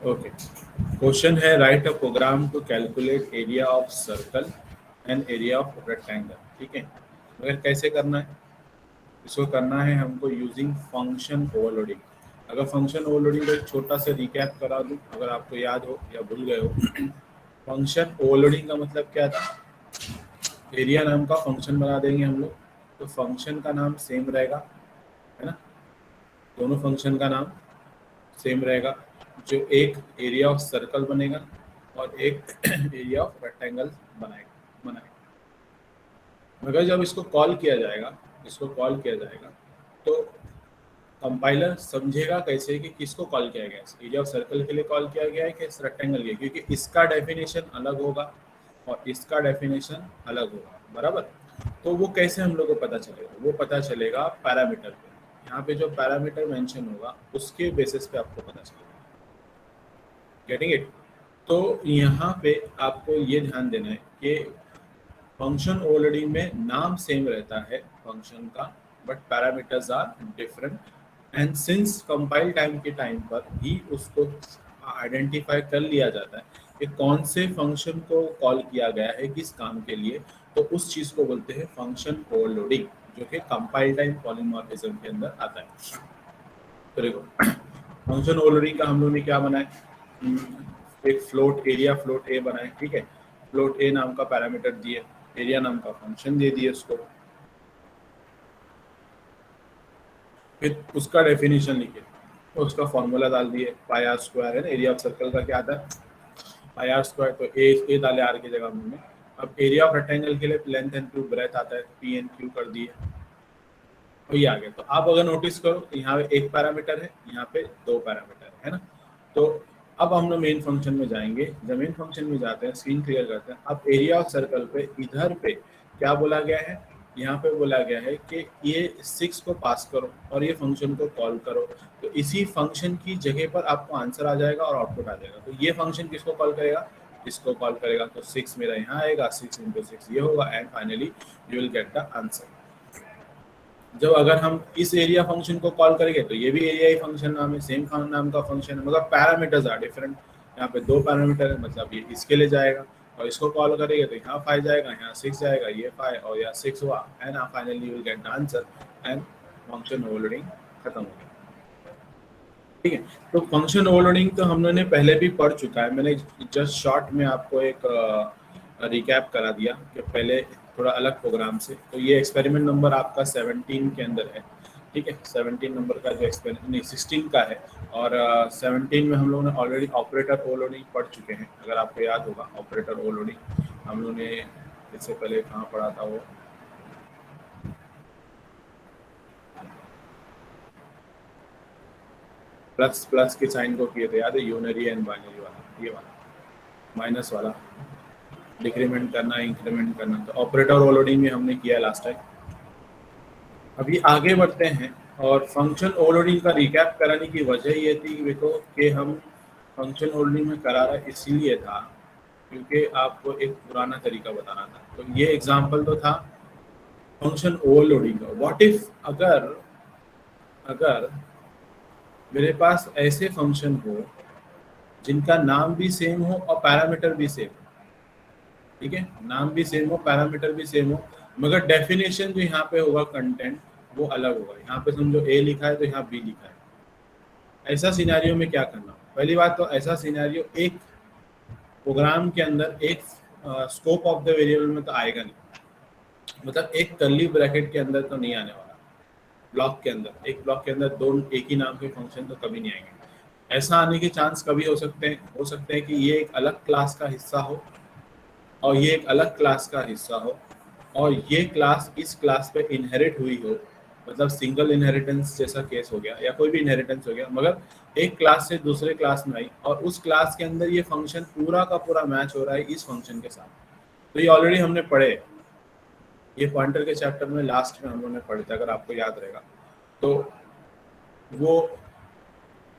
Okay, question है write a program to calculate area of circle and area of rectangle. ठीक है, मगर कैसे करना है इसको? करना है हमको यूजिंग फंक्शन ओवरलोडिंग। अगर फंक्शन ओवरलोडिंग को एक छोटा सा रिकैप करा दूं, अगर आपको याद हो या भूल गए हो। फंक्शन ओवरलोडिंग का मतलब क्या था? एरिया नाम का फंक्शन बना देंगे हम लोग, तो फंक्शन का नाम सेम रहेगा, है ना? दोनों फंक्शन का नाम सेम रहेगा। जो एक एरिया ऑफ सर्कल बनेगा और एक एरिया ऑफ रेक्टेंगल बनाएगा। मगर जब इसको कॉल किया जाएगा, तो कंपाइलर समझेगा कैसे कि किसको कॉल किया गया है? एरिया ऑफ सर्कल के लिए कॉल किया गया है कि रेक्टेंगल के? क्योंकि इसका डेफिनेशन अलग होगा और इसका डेफिनेशन अलग होगा, बराबर। तो वो कैसे हम लोग को पता चलेगा? वो पता चलेगा पैरामीटर पे। यहाँ पे जो पैरामीटर मेंशन होगा उसके बेसिस पे आपको पता चलेगा। Getting it? तो यहाँ पे आपको ये ध्यान देना है कि फंक्शन ओवरलोडिंग में नाम सेम रहता है फंक्शन का, but parameters are different. And since compile time के टाइम पर ही उसको आइडेंटिफाई कर लिया जाता है कि कौन से फंक्शन को कॉल किया गया है किस काम के लिए, तो उस चीज को बोलते हैं फंक्शन ओवरलोडिंग, जो कि कंपाइल टाइम पॉलीमॉर्फिज्म के अंदर आता है। तो देखो, फंक्शन ओवरलोडिंग का हम लोग ने क्या बनाया? एक फ्लोट एरिया फ्लोट ए बनाए। ठीक है, फ्लोट ए नाम का पैरामीटर दिए, एरिया नाम का फंक्शन दे दिए उसको, फिर उसका डेफिनेशन लिखे, तो उसका फॉर्मूला डाल दिए, पाई आर स्क्वायर है ना। एरिया ऑफ सर्कल का क्या आता है? पाई आर स्क्वायर। तो ए डाले आर की जगह हमने। अब एरिया ऑफ रेक्टेंगल के लिए लेंथ एंड क्यू ब्रेथ आता है, पी एन क्यू कर दिए, तो ये आ गया। तो आप अगर नोटिस करो तो यहाँ पे एक पैरामीटर है, यहाँ पे दो पैरामीटर है ना। तो अब हम लोग मेन फंक्शन में जाएंगे। जब मेन फंक्शन में जाते हैं, स्क्रीन क्लियर करते हैं। अब एरिया ऑफ सर्कल पे इधर पे क्या बोला गया है? यहाँ पे बोला गया है कि ये 6 को पास करो और ये फंक्शन को कॉल करो। तो इसी फंक्शन की जगह पर आपको आंसर आ जाएगा और आउटपुट आ जाएगा। तो ये फंक्शन किसको कॉल करेगा? इसको कॉल करेगा। तो 6 मेरा यहाँ आएगा, 6 × 6 ये होगा, and finally you will get the answer. जब अगर हम इस एरिया फंक्शन को कॉल करेंगे तो ये भी एरिया ही फंक्शन नाम है, सेम नाम का फंक्शन है, मगर पैरामीटर्स आर डिफरेंट। यहाँ पे दो पैरामीटर है, मतलब ये इसके लिए जाएगा और इसको कॉल करेंगे तो यहाँ 5 जाएगा, यहाँ 6 जाएगा, ये 5 और यहाँ 6 हुआ, and finally you will get the answer and function overloading खत्म हो गया। ठीक है, तो फंक्शन ओवरलोडिंग तो हम लोगों ने पहले भी पढ़ चुका है। मैंने जस्ट शॉर्ट में आपको एक रिकैप करा दिया कि पहले थोड़ा अलग प्रोग्राम से। तो ये एक्सपेरिमेंट नंबर आपका 17 के अंदर है। ठीक है, 17 नंबर का जो एक्सपेरिमेंट, नहीं 16 का है। और 17 में हम लोगों ने ऑलरेडी ऑपरेटर ओवरलोडिंग पढ़ चुके हैं। अगर आपको याद होगा ऑपरेटर ओवरलोडिंग हम लोगों ने इससे पहले कहाँ पढ़ा था? वो प्लस प्लस के साइन को किए थे, याद है? यूनरी एंड बाइनरी वाला, ये वाला माइनस वाला, डिक्रीमेंट करना इंक्रीमेंट करना। तो ऑपरेटर ओवरलोडिंग में हमने किया लास्ट टाइम। अभी आगे बढ़ते हैं। और फंक्शन ओवरलोडिंग का रिकैप कराने की वजह ये थी कि देखो कि हम फंक्शन ओवरलोडिंग में करा रहा इसलिए था क्योंकि आपको एक पुराना तरीका बताना था। तो ये एग्जांपल तो था फंक्शन ओवरलोडिंग का। व्हाट इफ अगर अगर मेरे पास ऐसे फंक्शन हो जिनका नाम भी सेम हो और पैरामीटर भी सेम हो। ठीक है, नाम भी सेम हो, पैरामीटर भी सेम हो, मगर डेफिनेशन जो यहाँ पे होगा कंटेंट वो अलग होगा। यहाँ पे समझो ए लिखा है तो यहाँ बी लिखा है। ऐसा सिनेरियो में क्या करना? पहली बात तो ऐसा सिनेरियो एक प्रोग्राम के अंदर एक स्कोप ऑफ द वेरिएबल में तो आएगा नहीं। मतलब एक कर्ली ब्रैकेट के अंदर तो नहीं आने वाला। ब्लॉक के अंदर, एक ब्लॉक के अंदर दो एक ही नाम के फंक्शन तो कभी नहीं आएंगे। ऐसा आने के चांस कभी हो सकते हैं कि ये एक अलग क्लास का हिस्सा हो और ये एक अलग क्लास का हिस्सा हो और ये क्लास इस क्लास पे इनहेरिट हुई हो, मतलब सिंगल इनहेरिटेंस जैसा केस हो गया या कोई भी इनहेरिटेंस हो गया, मगर एक क्लास से दूसरे क्लास में आई और उस क्लास के अंदर ये फंक्शन पूरा का पूरा मैच हो रहा है इस फंक्शन के साथ। तो ये ऑलरेडी हमने पढ़े, ये पॉइंटर के चैप्टर में लास्ट में हम लोगों ने पढ़े थे, अगर आपको याद रहेगा। तो वो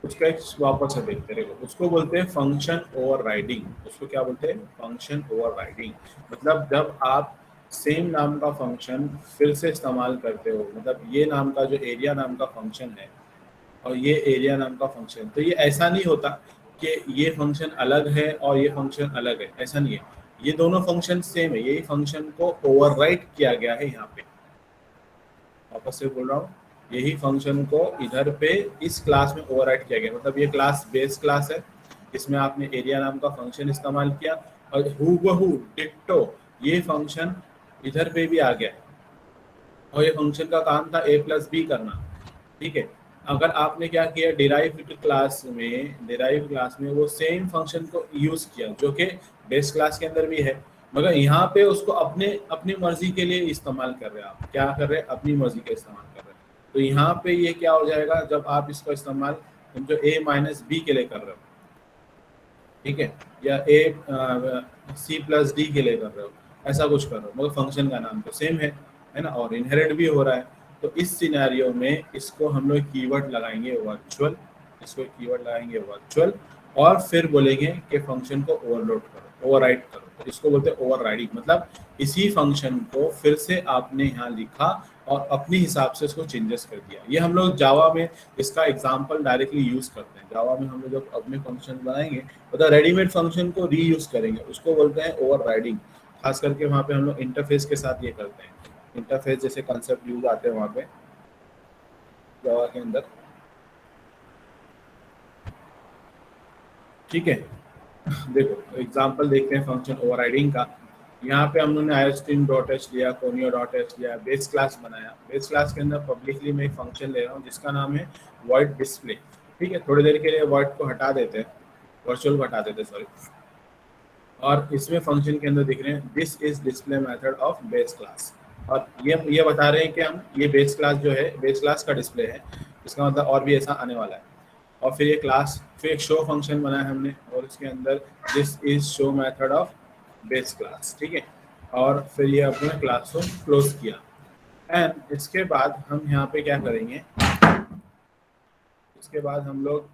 उसका एक वापस से देखते रहे, उसको बोलते हैं फंक्शन ओवरराइडिंग। उसको क्या बोलते हैं? Function overriding. मतलब जब आप सेम नाम का फंक्शन फिर से इस्तेमाल करते हो, मतलब ये नाम का जो एरिया नाम का फंक्शन है और ये एरिया नाम का फंक्शन, तो ये ऐसा नहीं होता कि ये फंक्शन अलग है और ये फंक्शन अलग है, ऐसा नहीं है, ये दोनों फंक्शन सेम है, यही फंक्शन को ओवरराइट किया गया है यहाँ पे। वापस से बोल रहा हूँ, यही फंक्शन को इधर पे इस क्लास में ओवरराइट किया गया, मतलब ये क्लास बेस क्लास है, इसमें आपने एरिया नाम का फंक्शन इस्तेमाल किया और हूबहू डिट्टो ये फंक्शन इधर पे भी आ गया है, और ये फंक्शन का काम था a प्लस बी करना, ठीक है। अगर आपने क्या किया डिराइव क्लास में वो सेम फंक्शन को यूज किया जो कि बेस क्लास के अंदर भी है, मगर यहाँ पे उसको अपने अपनी मर्जी के लिए इस्तेमाल कर रहे हैं, आप क्या कर रहे हैं, अपनी मर्जी के इस्तेमाल कर रहे हैं। तो यहाँ पे ये क्या हो जाएगा, जब आप इसका इस्तेमाल जो a माइनस बी के लिए कर रहे हो, ठीक है, या a सी प्लस डी के लिए कर रहे हो, ऐसा कुछ कर रहे हो, मगर फंक्शन का नाम तो सेम है ना, और इनहेरिट भी हो रहा है। तो इस सिनेरियो में इसको हम लोग कीवर्ड लगाएंगे वर्चुअल, इसको कीवर्ड लगाएंगे वर्चुअल, और फिर बोलेंगे कि फंक्शन को ओवरलोड करो, ओवरराइड करो, तो इसको बोलते हैं ओवरराइडिंग, मतलब इसी फंक्शन को फिर से आपने यहाँ लिखा और अपने हिसाब से इसको चेंजेस कर दिया। ये हम लोग जावा में इसका एग्जांपल डायरेक्टली यूज करते हैं। जावा में हम लोग जब अपने फंक्शन बनाएंगे मतलब रेडीमेड फंक्शन को रीयूज करेंगे, उसको बोलते हैं ओवरराइडिंग। खास करके वहाँ पे हम लोग इंटरफेस के साथ ये करते हैं, इंटरफेस जैसे कंसेप्ट यूज आते हैं वहाँ पे जावा के अंदर, ठीक है। देखो एग्जांपल देखते हैं फंक्शन ओवरराइडिंग का। यहाँ पे हम लोगों ने iostream.h लिया, conio.h लिया, बेस क्लास बनाया। बेस क्लास के अंदर पब्लिकली मैं एक फंक्शन ले रहा हूँ जिसका नाम है void display, ठीक है। थोड़ी देर के लिए void को हटा देते हैं, वर्चुअल को हटा देते हैं सॉरी, और इसमें फंक्शन के अंदर दिख रहे हैं this is display method of base class, और ये बता रहे हैं कि हम ये बेस क्लास जो है बेस क्लास का डिस्प्ले है, इसका मतलब और भी ऐसा आने वाला है। और फिर ये क्लास, फिर एक शो फंक्शन बनाया हमने और इसके अंदर this is show method of base class, ठीक है। और फिर ये अपने क्लास को क्लोज किया। एंड इसके बाद हम यहाँ पे क्या करेंगे, इसके बाद हम लोग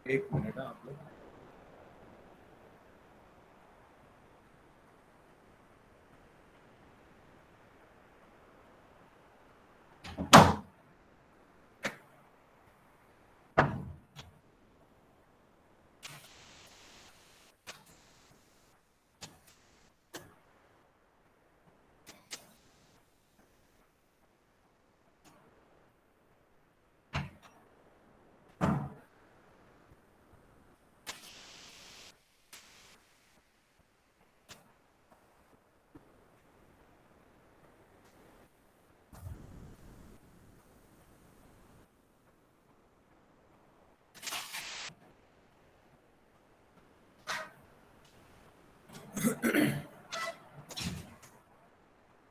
एक मिनट आप लोग,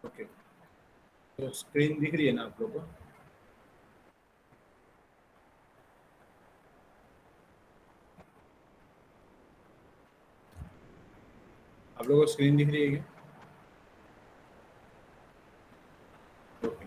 ओके, तो स्क्रीन दिख रही है ना आप लोगों को? आप लोगों को स्क्रीन दिख रही है क्या? ओके,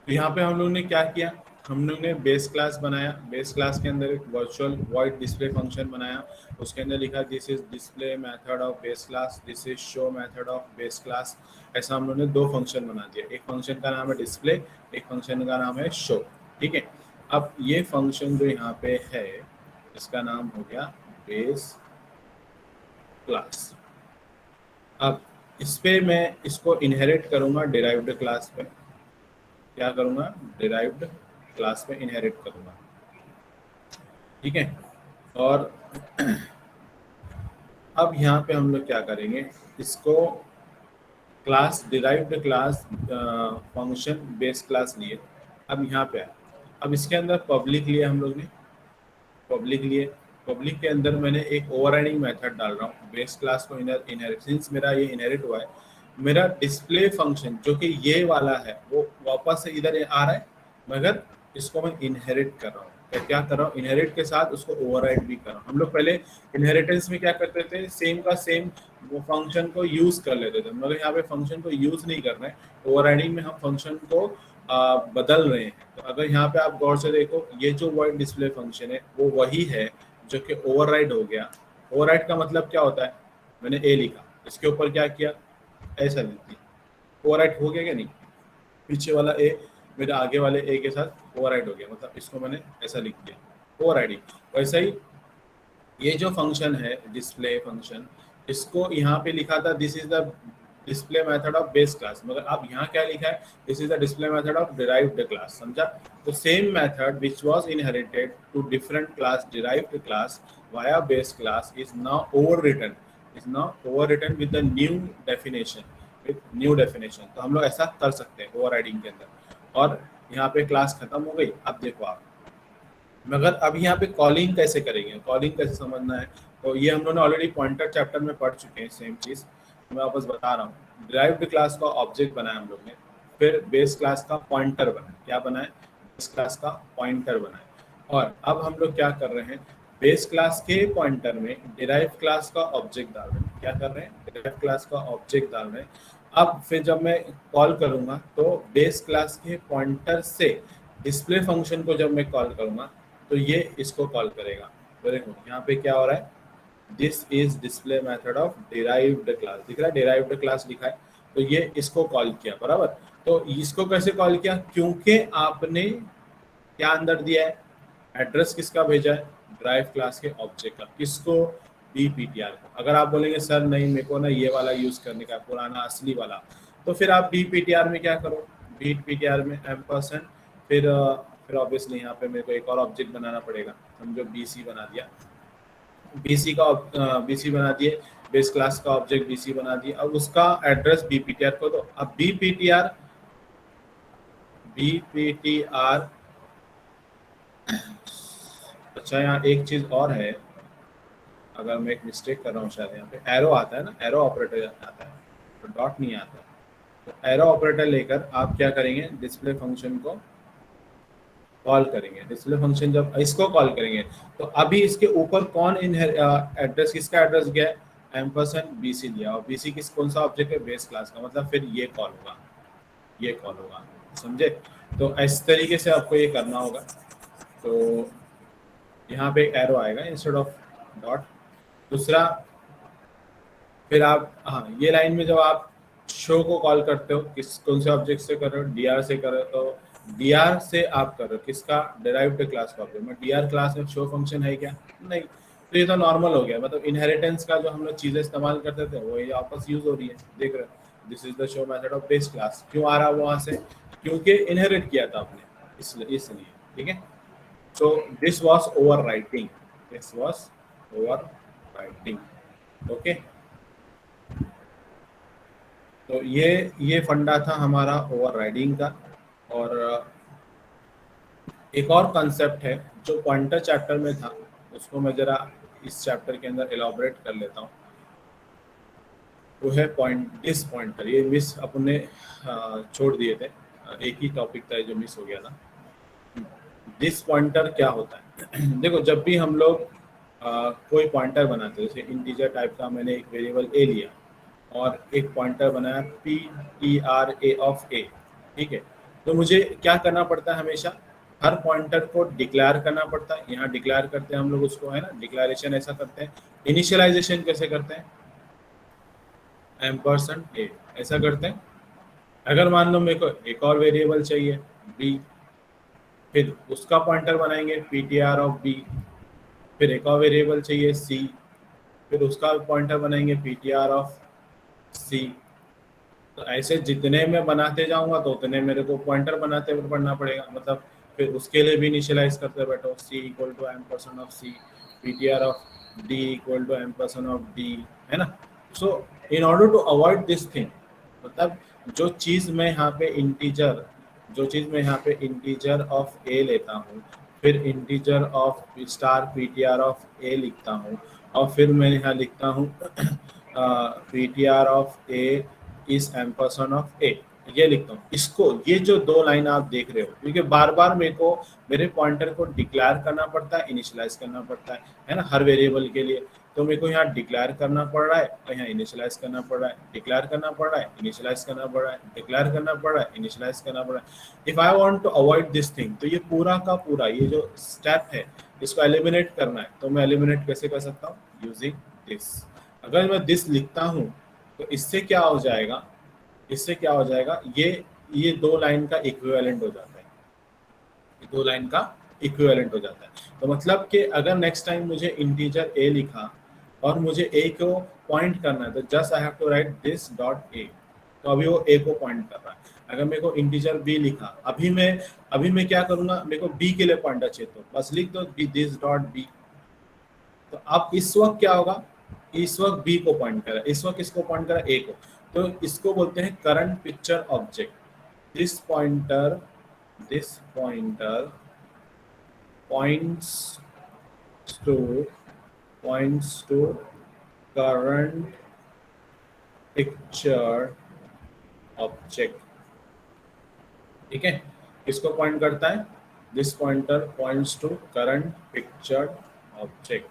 तो यहाँ पे हम लोग ने क्या किया, हम लोग ने बेस क्लास बनाया, बेस क्लास के अंदर एक वर्चुअल वॉइड डिस्प्ले फंक्शन बनाया, उसके अंदर लिखा this is display method of base class, this is show method of base class. ऐसा हम लोग ने दो फंक्शन बना दिया, एक फंक्शन का नाम है डिस्प्ले, एक फंक्शन का नाम है शो, ठीक है। अब ये फंक्शन जो यहाँ पे है इसका नाम हो गया बेस क्लास। अब इस पे मैं इसको इनहेरिट करूंगा डिराइव्ड क्लास पे, क्या करूंगा, डिराइव्ड क्लास में इनहेरिट करूंगा, ठीक है। और अब यहाँ पे हम लोग क्या करेंगे, इसको class derived class function base class लिए, अब यहाँ पे आए, अब इसके अंदर पब्लिक लिए हम लोग ने, पब्लिक लिए, पब्लिक के अंदर मैंने एक ओवरराइडिंग मेथड डाल रहा हूँ बेस क्लास को इनहेरिट, सिंस मेरा ये इनहेरिट हुआ है, मेरा डिस्प्ले फंक्शन जो कि ये वाला है वो वापस से इधर आ रहा है, मगर इसको मैं इनहेरिट कर रहा हूँ, क्या कर रहा हूँ, इनहेरिट के साथ उसको ओवरराइड भी कर रहा हूँ। हम लोग पहले इनहेरिटेंस में क्या करते थे, सेम का सेम वो फंक्शन को यूज कर लेते थे, मगर यहाँ पे फंक्शन को यूज नहीं कर रहे हैं, ओवरराइडिंग में हम फंक्शन को बदल रहे हैं। तो अगर यहाँ पे आप गौर से देखो, ये जो वर्ड डिस्प्ले फंक्शन है वो वही है जो कि ओवरराइड हो गया। ओवरराइड का मतलब क्या होता है, मैंने ए लिखा, इसके ऊपर क्या किया, ऐसा लिख दिया, ओवरराइड हो गया क्या नहीं, पीछे वाला ए मेरे आगे वाले ए के साथ ओवरराइड हो गया, मतलब इसको मैंने ऐसा लिख दिया, ओवरराइडिंग। वैसे ही ये जो फंक्शन है डिस्प्ले फंक्शन, इसको यहाँ पे लिखा था this is the display method of base class, मगर अब यहाँ क्या लिखा है, this is the display method of derived class. समझा? तो same method which was inherited to different class derived class via base class is now overwritten with the new definition, with new definition. तो हम लोग ऐसा कर सकते हैं overriding के अंदर। और यहाँ पे क्लास खत्म हो गई। अब देखो आप, मगर अब यहाँ पे कॉलिंग कैसे करेंगे, कॉलिंग कैसे समझना है, तो ये हम लोगों ने ऑलरेडी पॉइंटर चैप्टर में पढ़ चुके हैं सेम चीज़। मैं वापस बता रहा हूँ। डिराइव्ड क्लास का ऑब्जेक्ट बनाया हम लोग ने, फिर बेस क्लास का पॉइंटर बनाया। क्या बनाए? बेस क्लास का पॉइंटर बनाए। और अब हम लोग क्या कर रहे हैं, बेस क्लास के पॉइंटर में डिराइव क्लास का ऑब्जेक्ट डाल रहे हैं। क्या कर रहे हैं? डिराइव क्लास का ऑब्जेक्ट डाल रहे हैं। अब फिर जब मैं कॉल करूंगा तो बेस क्लास के पॉइंटर से डिस्प्ले फंक्शन को जब मैं कॉल करूंगा तो ये इसको कॉल करेगा। तो देखो यहाँ पे क्या हो रहा है, this is display method of derived class, दिख रहा है डिराइव्ड क्लास लिखा है, तो ये इसको कॉल किया बराबर। तो इसको कैसे कॉल किया, क्योंकि आपने क्या अंदर दिया है, एड्रेस किसका भेजा है, ड्राइव क्लास के ऑब्जेक्ट का। किसको? बीपीटीआर को। अगर आप बोलेंगे सर नहीं मेरे को ना ये वाला यूज करने का, पुराना असली वाला, तो फिर आप बीपीटीआर में क्या करो, बीपीटीआर में एम्परसेंड, फिर ऑब्वियसली यहाँ पे मेरे को एक और ऑब्जेक्ट बनाना पड़ेगा। समझो बीसी बना दिया, बीसी बना दिए, बेस क्लास का ऑब्जेक्ट बीसी बना दिया। अब उसका एड्रेस बीपीटीआर को दो। अब बीपीटीआर अच्छा यहाँ एक चीज और है, अगर मैं एक मिस्टेक कर रहा हूँ शायद, यहाँ पे एरो आता है ना, एरो ऑपरेटर आता है, तो डॉट नहीं आता। तो एरो ऑपरेटर लेकर आप क्या करेंगे, डिस्प्ले फंक्शन को कॉल करेंगे। डिस्प्ले फंक्शन जब इसको कॉल करेंगे तो अभी इसके ऊपर कौन एड्रेस, किसका एड्रेस गया है, एम्परसेंड बीसी दिया, और बीसी किस कौन सा ऑब्जेक्ट है, बेस क्लास का, मतलब फिर ये कॉल होगा, ये कॉल होगा। समझे? तो इस तरीके से आपको ये करना होगा। तो यहाँ पे एक एरो आएगा इंस्टेड ऑफ डॉट। दूसरा, फिर आप हाँ ये लाइन में जब आप शो को कॉल करते हो, किस कौन से ऑब्जेक्ट से कर रहे हो, डीआर से कर रहे हो, तो डीआर से आप कर रहे हो किसका, डिराइव्ड क्लास का ऑब्जेक्ट में। डीआर क्लास में शो फंक्शन है क्या? नहीं। तो ये तो नॉर्मल हो गया, मतलब इनहेरिटेंस का जो हम लोग चीजें इस्तेमाल करते थे वो ये आपस यूज हो रही है, देख रहे हो। This is the show method of base class. क्यों आ रहा है वहां से, क्योंकि इनहेरिट किया था आपने, इसलिए ठीक है। So this was over writing, this was over writing. Okay, तो ये फंडा था हमारा ओवरराइडिंग का। और एक और कंसेप्ट है जो पॉइंटर चैप्टर में था, उसको मैं जरा इस चैप्टर के अंदर एलाबोरेट कर लेता हूँ। वो है दिस पॉइंटर। ये मिस अपने छोड़ दिए थे, एक ही टॉपिक था जो मिस हो गया था। दिस पॉइंटर क्या होता है देखो, जब भी हम लोग कोई पॉइंटर बनाते हैं, जैसे इंटीजर टाइप का मैंने एक वेरिएबल ए लिया और एक पॉइंटर बनाया PTRA ऑफ ए, ठीक है। तो मुझे क्या करना पड़ता है, हमेशा हर पॉइंटर को डिक्लेयर करना पड़ता है। यहाँ डिक्लेयर करते हैं हम लोग उसको, है ना, डिक्लेरेशन ऐसा करते हैं। इनिशियलाइजेशन कैसे करते हैं, एम्परसेंड ए ऐसा करते हैं। अगर मान लो मेरे को एक और वेरिएबल चाहिए बी, फिर उसका पॉइंटर बनाएंगे PTR ऑफ बी। फिर एक और वेरिएबल चाहिए सी, फिर उसका पॉइंटर बनाएंगे PTR ऑफ सी। तो ऐसे जितने मैं बनाते जाऊंगा तो उतने मेरे को पॉइंटर बनाते पढ़ना पड़ेगा, मतलब फिर उसके लिए भी इनिशियलाइज करते बैठो। C equal to ampersand of C, PTR of D equal to ampersand of D, है ना। So in order to avoid this thing, मतलब जो चीज़ मैं यहाँ पे इंटीजर ऑफ ए लेता हूँ, फिर integer of star PTR of A लिखता हूँ, और फिर मैं यहाँ लिखता हूँ PTR of A is ampersand of A, ये लिखता हूँ। इसको, ये जो दो लाइन आप देख रहे हो, क्योंकि बार बार मेरे को मेरे पॉइंटर को डिक्लेयर करना पड़ता है, इनिशियलाइज करना पड़ता है ना, हर वेरिएबल के लिए। तो मेरे को यहाँ डिक्लेयर करना पड़ रहा है और यहाँ इनिशियलाइज करना पड़ रहा है, डिक्लेयर करना पड़ रहा है, इनिशियलाइज करना पड़ रहा है, डिक्लेयर करना पड़ रहा है, इनिशियलाइज करना पड़ रहा है। If I want to avoid this thing, तो ये पूरा का पूरा ये जो स्टेप है इसको एलिमिनेट करना है। तो मैं एलिमिनेट कैसे कर सकता हूँ, यूजिंग दिस। अगर मैं दिस लिखता हूँ तो इससे क्या हो जाएगा, ये दो लाइन का इक्विवेलेंट हो जाता है, दो लाइन का इक्विवेलेंट हो जाता है। तो मतलब कि अगर नेक्स्ट टाइम मुझे इंटीजर a लिखा और मुझे a को पॉइंट करना है तो just I have to write this dot a, तो अभी वो a को पॉइंट कर रहा है। अगर मेरे को इंटीजर b लिखा, अभी मैं क्या करूंगा, मेरे को b के लिए पॉइंटर चाहिए तो बस लिख दो दिस डॉट b। तो अब इस वक्त क्या होगा, इस वक्त b को पॉइंट करा, इस वक्त किसको पॉइंट करा, a को। तो इसको बोलते हैं current picture object. This pointer points to current picture object। ठीक है, किसको पॉइंट करता है, this pointer points to current picture object.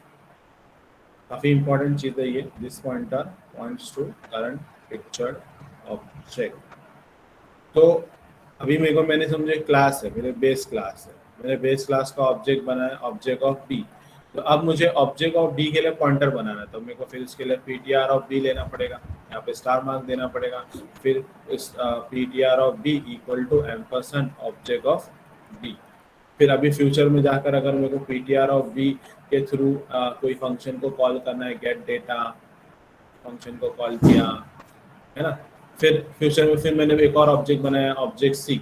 काफी इंपॉर्टेंट चीज है ये, this pointer points to current picture object. तो अभी मेरे को, मैंने समझे क्लास है, मेरे बेस क्लास है, मैंने बेस क्लास का ऑब्जेक्ट बनाया ऑब्जेक्ट ऑफ बी। तो अब मुझे ऑब्जेक्ट ऑफ बी के लिए पॉइंटर बनाना है, तो मेरे को फिर इसके लिए ptr ऑफ बी लेना पड़ेगा, यहाँ पे स्टार मार्क देना पड़ेगा। फिर इस ptr of B equal to ampersand object of B. फिर अभी फ्यूचर में जाकर अगर मेरे को ptr ऑफ बी के थ्रू कोई फंक्शन को कॉल करना है, गेट डेटा फंक्शन को कॉल किया है ना, फिर फ्यूचर में फिर मैंने एक और ऑब्जेक्ट बनाया ऑब्जेक्ट सी,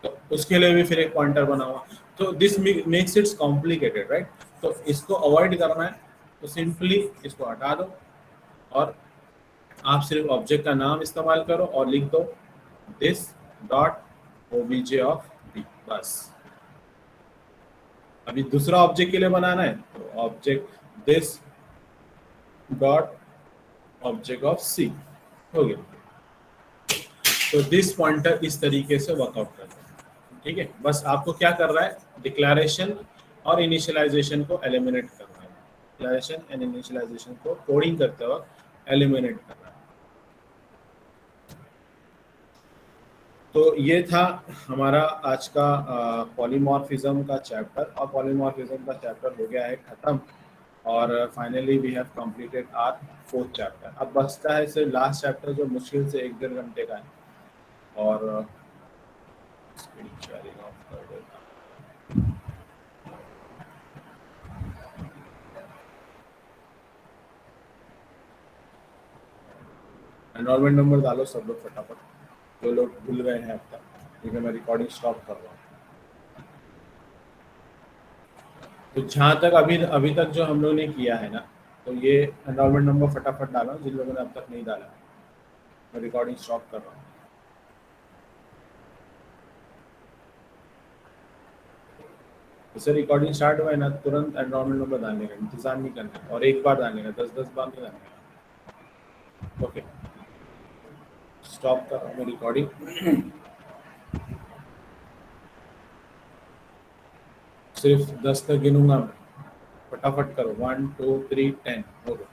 तो उसके लिए भी फिर एक पॉइंटर बना हुआ। तो this makes it's complicated, right. तो इसको अवॉइड करना है तो सिंपली इसको हटा दो और आप सिर्फ ऑब्जेक्ट का नाम इस्तेमाल करो और लिख दो this dot OBJ of B, बस। अभी दूसरा ऑब्जेक्ट के लिए बनाना है तो object this dot object of C, हो गया। तो दिस पॉइंटर इस तरीके से वर्कआउट करता है। ठीक है, बस आपको क्या कर रहा है, डिक्लेरेशन और इनिशियलाइजेशन को एलिमिनेट करना है। डिक्लेरेशन एंड इनिशियलाइजेशन को कोडिंग करते वक्त एलिमिनेट करना है। तो ये था हमारा आज का पॉलीमॉर्फिज्म का चैप्टर, और पॉलीमॉर्फिज्म का चैप्टर हो गया है खत्म। और finally we have completed our 4th chapter. अब बचता है सिर्फ लास्ट चैप्टर जो मुश्किल से 1-1.5 घंटे का है, और शेयरिंग ऑफ कर देता। एनरोलमेंट नंबर डालो सब लोग फटाफट, जो लोग भूल गए हैं अब तक, क्योंकि मैं रिकॉर्डिंग स्टॉप कर रहा हूँ। तो जहाँ तक अभी तक जो हम लोग ने किया है ना, तो ये एनरोलमेंट नंबर फटाफट डालो जिन लोगों ने अब तक नहीं डाला। मैं रिकॉर्डिंग स्टॉप कर रहा हूँ। जैसे रिकॉर्डिंग स्टार्ट हुआ है ना, तुरंत एनरोलमेंट नंबर डालने का, इंतजार नहीं करना, और एक बार डालने का, 10-10 बार नहीं डालने का। ओके, स्टॉप कर रहा हूँ मैं रिकॉर्डिंग। सिर्फ 10 तक गिनूंगा मैं, फटाफट करो, 1 2 3 10 हो गया।